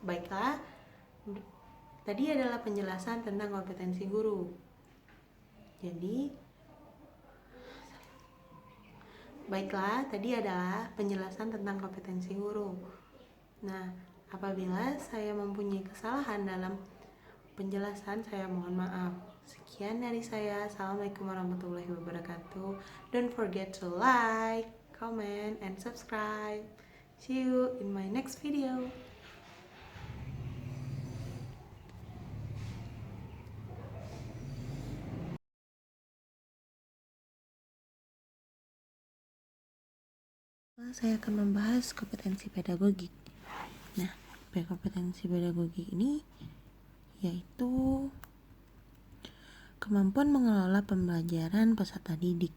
Baiklah, tadi adalah penjelasan tentang kompetensi guru. Tadi adalah penjelasan tentang kompetensi guru. Nah, apabila saya mempunyai kesalahan dalam penjelasan, saya mohon maaf. Sekian dari saya. Assalamualaikum warahmatullahi wabarakatuh. Don't forget to like, comment, and subscribe. See you in my next video. Saya akan membahas kompetensi pedagogik. Nah, kompetensi pedagogik ini yaitu kemampuan mengelola pembelajaran peserta didik.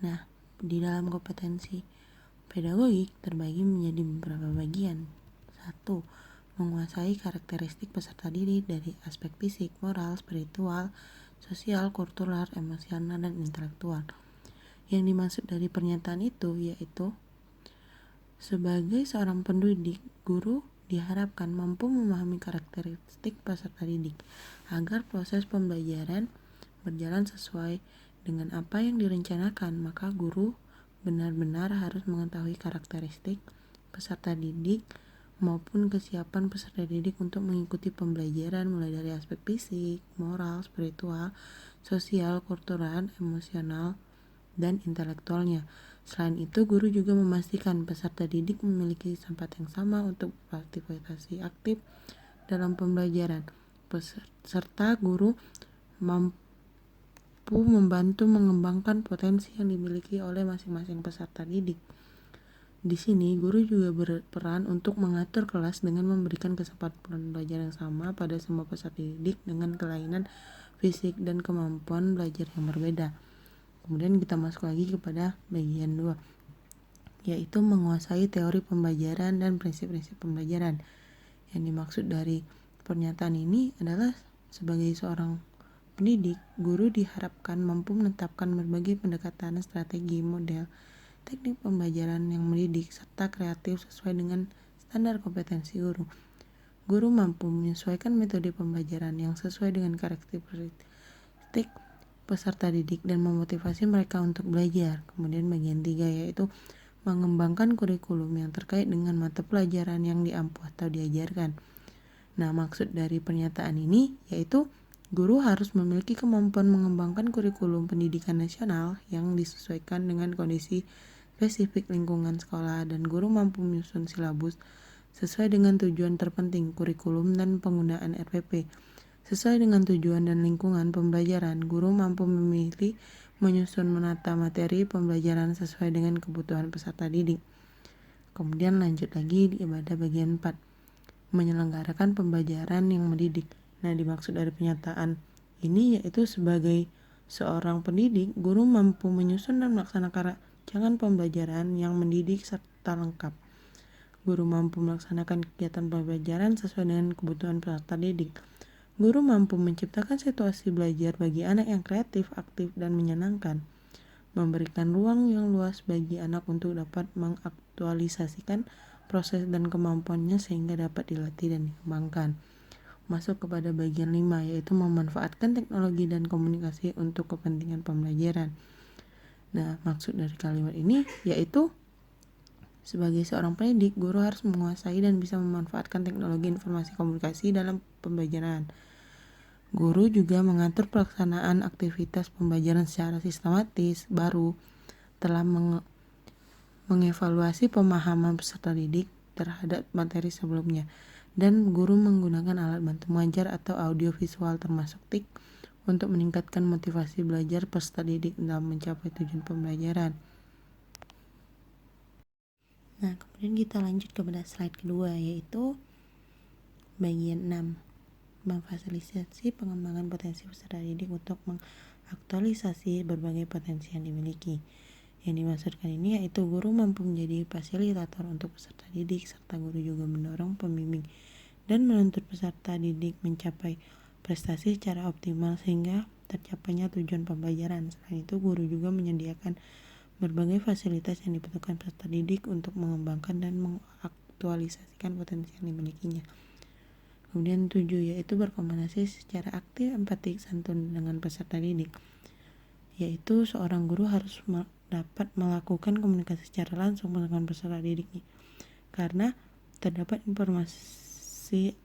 Nah, di dalam kompetensi pedagogik terbagi menjadi beberapa bagian. 1. Menguasai karakteristik peserta didik dari aspek fisik, moral, spiritual, sosial, kultural, emosional, dan intelektual. Yang dimaksud dari pernyataan itu yaitu sebagai seorang pendidik, guru diharapkan mampu memahami karakteristik peserta didik agar proses pembelajaran berjalan sesuai dengan apa yang direncanakan. Maka guru benar-benar harus mengetahui karakteristik peserta didik maupun kesiapan peserta didik untuk mengikuti pembelajaran mulai dari aspek fisik, moral, spiritual, sosial, kultural, emosional, dan intelektualnya. Selain itu, guru juga memastikan peserta didik memiliki kesempatan yang sama untuk berpartisipasi aktif dalam pembelajaran. Serta guru mampu membantu mengembangkan potensi yang dimiliki oleh masing-masing peserta didik. Di sini, guru juga berperan untuk mengatur kelas dengan memberikan kesempatan belajar yang sama pada semua peserta didik dengan kelainan fisik dan kemampuan belajar yang berbeda. Kemudian kita masuk lagi kepada bagian 2, yaitu menguasai teori pembelajaran dan prinsip-prinsip pembelajaran. Yang dimaksud dari pernyataan ini adalah sebagai seorang pendidik, guru diharapkan mampu menetapkan berbagai pendekatan, strategi, model, teknik pembelajaran yang mendidik, serta kreatif sesuai dengan standar kompetensi guru. Guru mampu menyesuaikan metode pembelajaran yang sesuai dengan karakteristik peserta didik dan memotivasi mereka untuk belajar. Kemudian bagian 3 yaitu mengembangkan kurikulum yang terkait dengan mata pelajaran yang diampu atau diajarkan. Nah, maksud dari pernyataan ini yaitu guru harus memiliki kemampuan mengembangkan kurikulum pendidikan nasional yang disesuaikan dengan kondisi spesifik lingkungan sekolah, dan guru mampu menyusun silabus sesuai dengan tujuan terpenting kurikulum dan penggunaan RPP. Sesuai dengan tujuan dan lingkungan pembelajaran, guru mampu memilih, menyusun, menata materi pembelajaran sesuai dengan kebutuhan peserta didik. Kemudian lanjut lagi pada bagian 4, menyelenggarakan pembelajaran yang mendidik. Nah, dimaksud dari pernyataan ini yaitu sebagai seorang pendidik, guru mampu menyusun dan melaksanakan rancangan pembelajaran yang mendidik serta lengkap. Guru mampu melaksanakan kegiatan pembelajaran sesuai dengan kebutuhan peserta didik. Guru mampu menciptakan situasi belajar bagi anak yang kreatif, aktif, dan menyenangkan, memberikan ruang yang luas bagi anak untuk dapat mengaktualisasikan proses dan kemampuannya sehingga dapat dilatih dan dikembangkan. Masuk kepada bagian 5 yaitu memanfaatkan teknologi dan komunikasi untuk kepentingan pembelajaran. Nah, maksud dari kalimat ini yaitu sebagai seorang pendidik, guru harus menguasai dan bisa memanfaatkan teknologi informasi komunikasi dalam pembelajaran. Guru juga mengatur pelaksanaan aktivitas pembelajaran secara sistematis, baru telah mengevaluasi pemahaman peserta didik terhadap materi sebelumnya, dan guru menggunakan alat bantu mengajar atau audiovisual termasuk TIK untuk meningkatkan motivasi belajar peserta didik dalam mencapai tujuan pembelajaran. Nah, kemudian kita lanjut kepada slide kedua yaitu bagian 6, memfasilitasi pengembangan potensi peserta didik untuk mengaktualisasi berbagai potensi yang dimiliki. Yang dimaksudkan ini yaitu guru mampu menjadi fasilitator untuk peserta didik, serta guru juga mendorong, pembimbing, dan menuntut peserta didik mencapai prestasi secara optimal sehingga tercapainya tujuan pembelajaran. Selain itu, guru juga menyediakan berbagai fasilitas yang dibutuhkan peserta didik untuk mengembangkan dan mengaktualisasikan potensi yang dimilikinya. Kemudian 7, yaitu berkomunikasi secara aktif, empatik, santun dengan peserta didik. Yaitu seorang guru harus dapat melakukan komunikasi secara langsung dengan peserta didik, karena terdapat informasi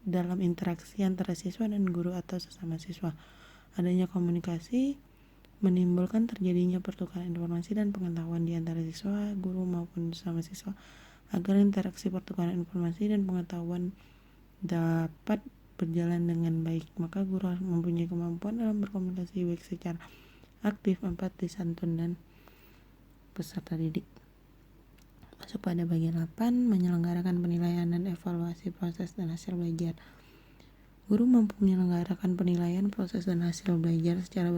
dalam interaksi antara siswa dan guru atau sesama siswa. Adanya komunikasi menimbulkan terjadinya pertukaran informasi dan pengetahuan di antara siswa, guru maupun sesama siswa. Agar interaksi pertukaran informasi dan pengetahuan dapat berjalan dengan baik, maka guru harus mempunyai kemampuan dalam berkomunikasi baik secara aktif, empatis, santun, dan peserta didik. Masuk pada bagian 8, menyelenggarakan penilaian dan evaluasi proses dan hasil belajar. Guru mampu menyelenggarakan penilaian proses dan hasil belajar secara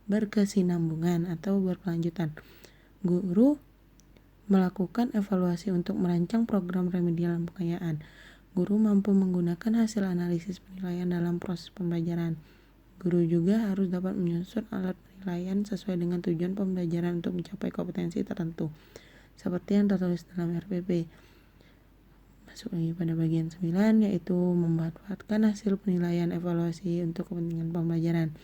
berkesinambungan atau berkelanjutan. Guru melakukan evaluasi untuk merancang program remedial dan pengayaan. Guru mampu menggunakan hasil analisis penilaian dalam proses pembelajaran. Guru juga harus dapat menyusun alat penilaian sesuai dengan tujuan pembelajaran untuk mencapai kompetensi tertentu, seperti yang tertulis dalam RPP. Masuk lagi pada bagian 9, yaitu memanfaatkan hasil penilaian evaluasi untuk kepentingan pembelajaran.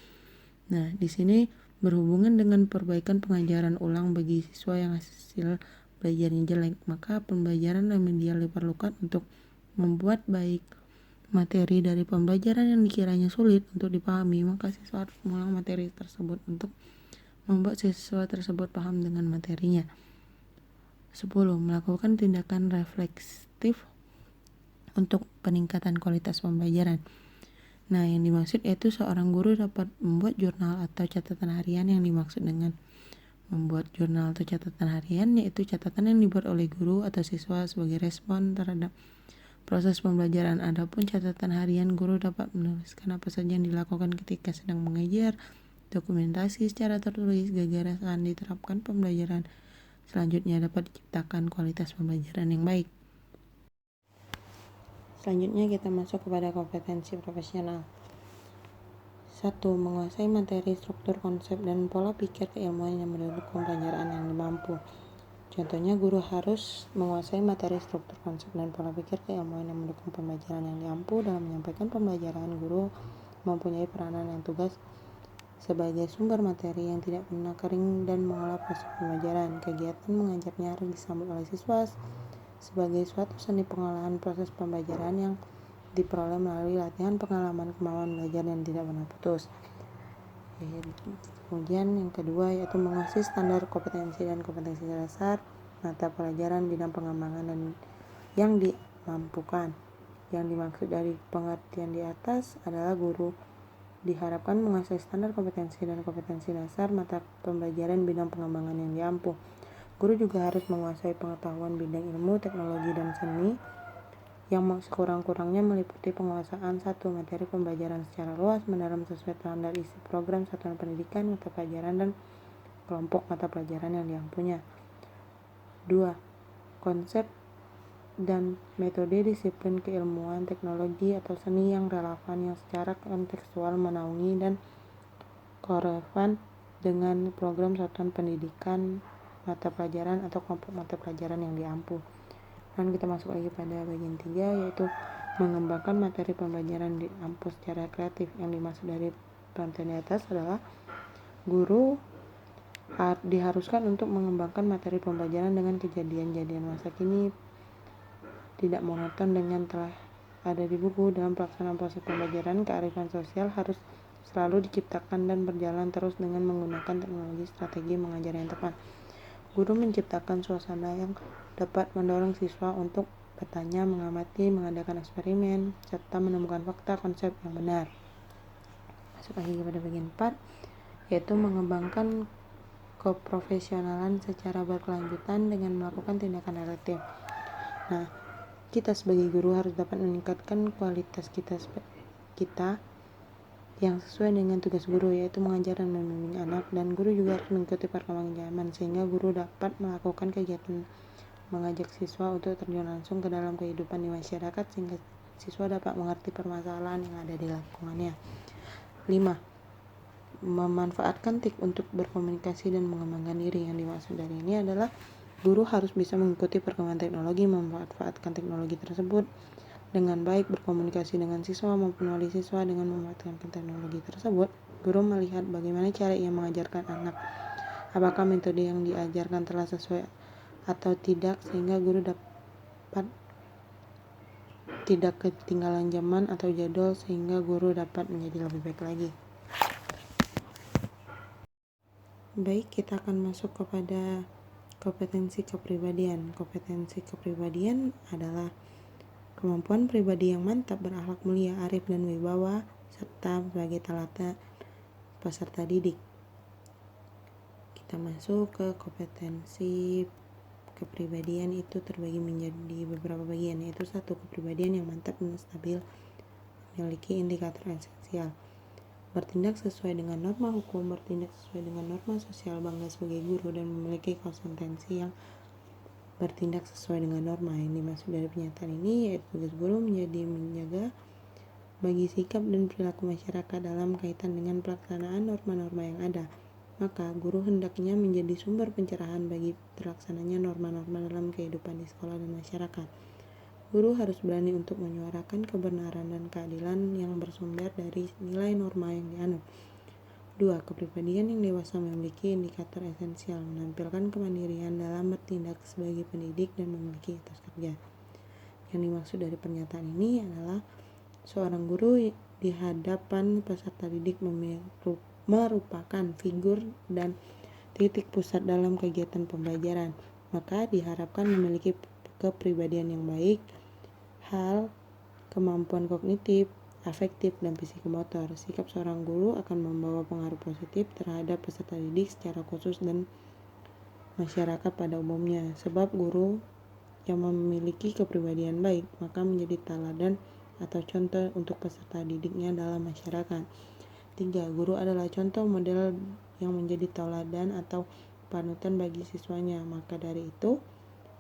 Nah, di sini berhubungan dengan perbaikan pengajaran ulang bagi siswa yang hasil belajarnya jelek, maka pembelajaran remedial diperlukan untuk membuat baik materi dari pembelajaran yang dikiranya sulit untuk dipahami, maka siswa harus mengulang materi tersebut untuk membuat siswa tersebut paham dengan materinya. 10. Melakukan tindakan refleksif untuk peningkatan kualitas pembelajaran. Nah, yang dimaksud yaitu seorang guru dapat membuat jurnal atau catatan harian. Yang dimaksud dengan membuat jurnal atau catatan harian yaitu catatan yang dibuat oleh guru atau siswa sebagai respon terhadap proses pembelajaran. Adapun catatan harian, guru dapat menuliskan apa saja yang dilakukan ketika sedang mengajar, dokumentasi secara tertulis, gagasan diterapkan pembelajaran. Selanjutnya dapat diciptakan kualitas pembelajaran yang baik. Selanjutnya kita masuk kepada kompetensi profesional. 1. Menguasai materi, struktur, konsep, dan pola pikir keilmuan yang mendukung pelajaran yang mampu. Contohnya, guru harus menguasai materi, struktur, konsep, dan pola pikir keilmuan yang mendukung pembelajaran yang diampu. Dalam menyampaikan pembelajaran, guru mempunyai peranan yang tugas sebagai sumber materi yang tidak pernah kering dan mengolah proses pembelajaran. Kegiatan mengajarnya harus disambut oleh siswa sebagai suatu seni pengolahan proses pembelajaran yang diperoleh melalui latihan, pengalaman, kemauan belajar yang tidak pernah putus. Kemudian yang kedua yaitu menguasai standar kompetensi dan kompetensi dasar mata pelajaran bidang pengembangan dan yang dimampukan. Yang dimaksud dari pengertian di atas adalah guru diharapkan menguasai standar kompetensi dan kompetensi dasar mata pembelajaran bidang pengembangan yang diampu. Guru juga harus menguasai pengetahuan bidang ilmu, teknologi, dan seni yang sekurang-kurangnya meliputi penguasaan 1. Materi pembelajaran secara luas, mendalam sesuai standar isi program satuan pendidikan, mata pelajaran, dan kelompok mata pelajaran yang diampunya. 2. Konsep dan metode disiplin keilmuan, teknologi, atau seni yang relevan yang secara kontekstual menaungi dan korelevan dengan program satuan pendidikan, mata pelajaran, atau kelompok mata pelajaran yang diampu. Dan kita masuk lagi pada bagian 3 yaitu mengembangkan materi pembelajaran diampu secara kreatif. Yang dimaksud dari pengertian di atas adalah guru diharuskan untuk mengembangkan materi pembelajaran dengan kejadian-jadian masa kini tidak monoton dengan telah ada di buku. Dalam pelaksanaan proses pembelajaran, kearifan sosial harus selalu diciptakan dan berjalan terus dengan menggunakan teknologi strategi mengajar yang tepat. Guru menciptakan suasana yang dapat mendorong siswa untuk bertanya, mengamati, mengadakan eksperimen, serta menemukan fakta konsep yang benar. Masuk lagi kepada bagian 4, yaitu mengembangkan keprofesionalan secara berkelanjutan dengan melakukan tindakan efektif. Nah, kita sebagai guru harus dapat meningkatkan kualitas kita yang sesuai dengan tugas guru, yaitu mengajar dan membimbing anak, dan guru juga harus mengikuti perkembangan zaman sehingga guru dapat melakukan kegiatan mengajak siswa untuk terjun langsung ke dalam kehidupan di masyarakat sehingga siswa dapat mengerti permasalahan yang ada di lingkungannya. 5. Memanfaatkan TIK untuk berkomunikasi dan mengembangkan diri. Yang dimaksud dari ini adalah guru harus bisa mengikuti perkembangan teknologi, memanfaatkan teknologi tersebut dengan baik berkomunikasi dengan siswa maupun wali siswa dengan memanfaatkan teknologi tersebut. Guru melihat bagaimana cara ia mengajarkan anak, apakah metode yang diajarkan telah sesuai atau tidak, sehingga guru dapat tidak ketinggalan zaman atau jadwal, sehingga guru dapat menjadi lebih baik lagi. Baik, kita akan masuk kepada kompetensi kepribadian. Kompetensi kepribadian adalah kemampuan pribadi yang mantap, berakhlak mulia, arif dan wibawa, serta sebagai teladan peserta didik. Kita masuk ke kompetensi kepribadian, itu terbagi menjadi beberapa bagian, yaitu 1. Kepribadian yang mantap dan stabil, memiliki indikator esensial: bertindak sesuai dengan norma hukum, bertindak sesuai dengan norma sosial, bangga sebagai guru, dan memiliki konsistensi yang bertindak sesuai dengan norma. Yang dimaksud dari pernyataan ini yaitu tugas guru menjaga bagi sikap dan perilaku masyarakat dalam kaitan dengan pelaksanaan norma-norma yang ada. Maka guru hendaknya menjadi sumber pencerahan bagi terlaksananya norma-norma dalam kehidupan di sekolah dan masyarakat. Guru harus berani untuk menyuarakan kebenaran dan keadilan yang bersumber dari nilai norma yang dianut. 2. Kepribadian yang dewasa memiliki indikator esensial, menampilkan kemandirian dalam bertindak sebagai pendidik dan memiliki etos kerja. Yang dimaksud dari pernyataan ini adalah seorang guru di hadapan peserta didik merupakan figur dan titik pusat dalam kegiatan pembelajaran, maka diharapkan memiliki kepribadian yang baik, hal kemampuan kognitif, afektif, dan psikomotor. Sikap seorang guru akan membawa pengaruh positif terhadap peserta didik secara khusus dan masyarakat pada umumnya. Sebab guru yang memiliki kepribadian baik maka menjadi teladan atau contoh untuk peserta didiknya dalam masyarakat. 3. Guru adalah contoh model yang menjadi teladan atau panutan bagi siswanya. Maka dari itu,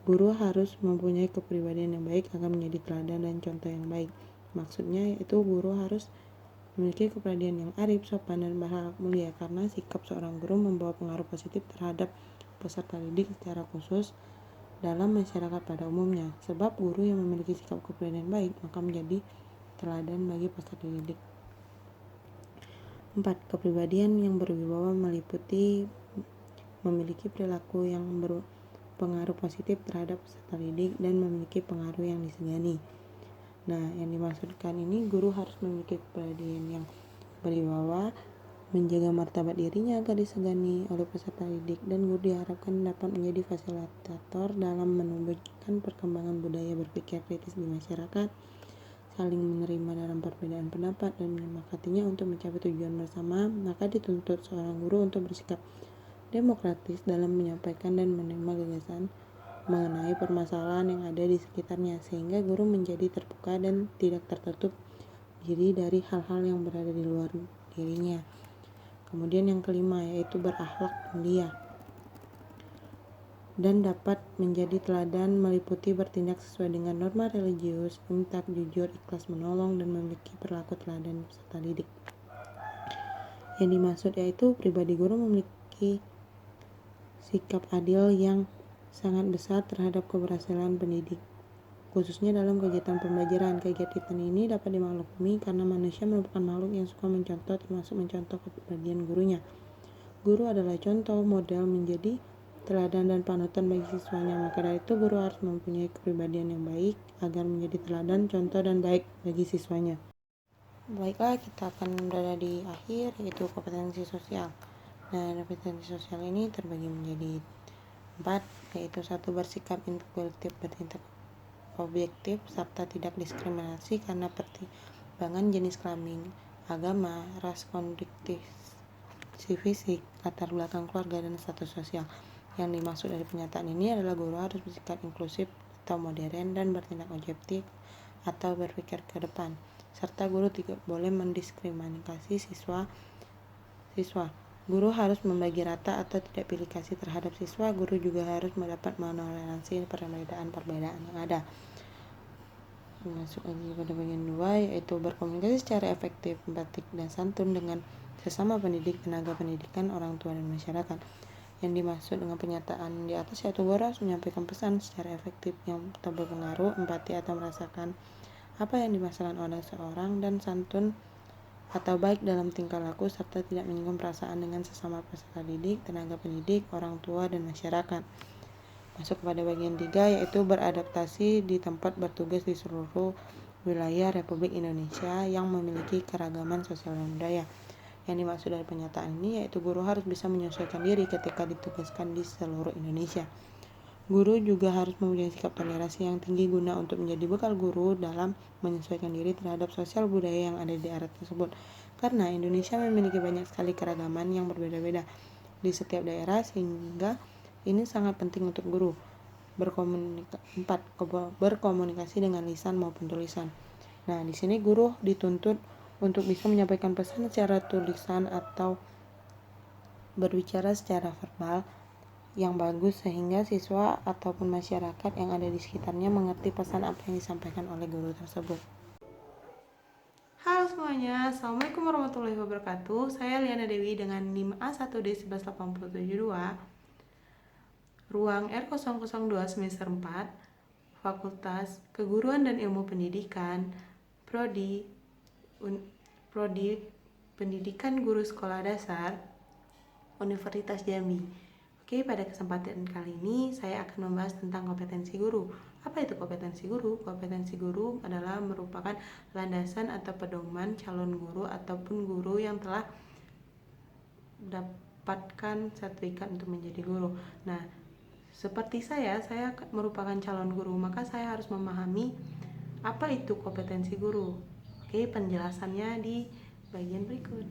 guru harus mempunyai kepribadian yang baik agar menjadi teladan dan contoh yang baik. Maksudnya yaitu guru harus memiliki kepribadian yang arif, sopan, dan berakhlak mulia, karena sikap seorang guru membawa pengaruh positif terhadap peserta didik secara khusus dalam masyarakat pada umumnya. Sebab guru yang memiliki sikap kepribadian baik maka menjadi teladan bagi peserta didik. 4. Kepribadian yang berwibawa meliputi memiliki perilaku yang berpengaruh positif terhadap peserta didik dan memiliki pengaruh yang disegani. Nah, yang dimaksudkan ini guru harus memiliki kepribadian yang berwibawa, menjaga martabat dirinya agar disegani oleh peserta didik, dan guru diharapkan dapat menjadi fasilitator dalam menumbuhkan perkembangan budaya berpikir kritis di masyarakat, saling menerima dalam perbedaan pendapat dan menyepakatinya untuk mencapai tujuan bersama. Maka dituntut seorang guru untuk bersikap demokratis dalam menyampaikan dan menerima gagasan mengenai permasalahan yang ada di sekitarnya, sehingga guru menjadi terbuka dan tidak tertutup diri dari hal-hal yang berada di luar dirinya. Kemudian yang kelima yaitu berakhlak mulia dan dapat menjadi teladan, meliputi bertindak sesuai dengan norma religius, intak, jujur, ikhlas menolong, dan memiliki perilaku teladan peserta didik. Yang dimaksud yaitu pribadi guru memiliki sikap adil yang sangat besar terhadap keberhasilan pendidik, khususnya dalam kegiatan pembelajaran. Kegiatan ini dapat dimaklumi karena manusia merupakan makhluk yang suka mencontoh, termasuk mencontoh kepribadian gurunya. Guru adalah contoh model, menjadi teladan dan panutan bagi siswanya. Maka dari itu guru harus mempunyai kepribadian yang baik agar menjadi teladan, contoh, dan baik bagi siswanya. Baiklah, kita akan berada di akhir, yaitu kompetensi sosial. Nah, kompetensi sosial ini terbagi menjadi 4, yaitu 1. Bersikap integratif, bertindak objektif, serta tidak diskriminasi karena pertimbangan jenis kelamin, agama, ras, kondisi fisik, latar belakang keluarga, dan status sosial. Yang dimaksud dari pernyataan ini adalah guru harus bersikap inklusif atau modern dan bertindak objektif atau berpikir ke depan, serta guru tidak boleh mendiskriminasi siswa. Guru harus membagi rata atau tidak pilih kasih terhadap siswa. Guru juga harus mendapat menoleransi perbedaan yang ada. Masuk lagi pada bagian 2, yaitu berkomunikasi secara efektif, empatik, dan santun dengan sesama pendidik, tenaga pendidikan, orang tua, dan masyarakat. Yang dimaksud dengan pernyataan di atas yaitu guru harus menyampaikan pesan secara efektif yang berpengaruh, empati, atau merasakan apa yang dimaksudkan oleh seorang, dan santun atau baik dalam tingkah laku serta tidak menyinggung perasaan dengan sesama peserta didik, tenaga pendidik, orang tua, dan masyarakat. Masuk kepada bagian 3, yaitu beradaptasi di tempat bertugas di seluruh wilayah Republik Indonesia yang memiliki keragaman sosial dan budaya. Yang dimaksud dari pernyataan ini yaitu guru harus bisa menyesuaikan diri ketika ditugaskan di seluruh Indonesia. Guru juga harus mempunyai sikap toleransi yang tinggi guna untuk menjadi bekal guru dalam menyesuaikan diri terhadap sosial budaya yang ada di daerah tersebut. Karena Indonesia memiliki banyak sekali keragaman yang berbeda-beda di setiap daerah, sehingga ini sangat penting untuk guru. 4. Berkomunikasi dengan lisan maupun tulisan. Nah, di sini guru dituntut untuk bisa menyampaikan pesan secara tulisan atau berbicara secara verbal yang bagus sehingga siswa ataupun masyarakat yang ada di sekitarnya mengerti pesan apa yang disampaikan oleh guru tersebut. Halo semuanya, Assalamualaikum warahmatullahi wabarakatuh. Saya Liana Dewi dengan NIM A1D11872, ruang R002 semester 4, Fakultas Keguruan dan Ilmu Pendidikan, Prodi Pendidikan Guru Sekolah Dasar, Universitas Jambi. Oke, pada kesempatan kali ini saya akan membahas tentang kompetensi guru. Apa itu kompetensi guru? Kompetensi guru adalah merupakan landasan atau pedoman calon guru ataupun guru yang telah mendapatkan sertifikat untuk menjadi guru. Nah, seperti saya merupakan calon guru, maka saya harus memahami apa itu kompetensi guru. Oke, penjelasannya di bagian berikut.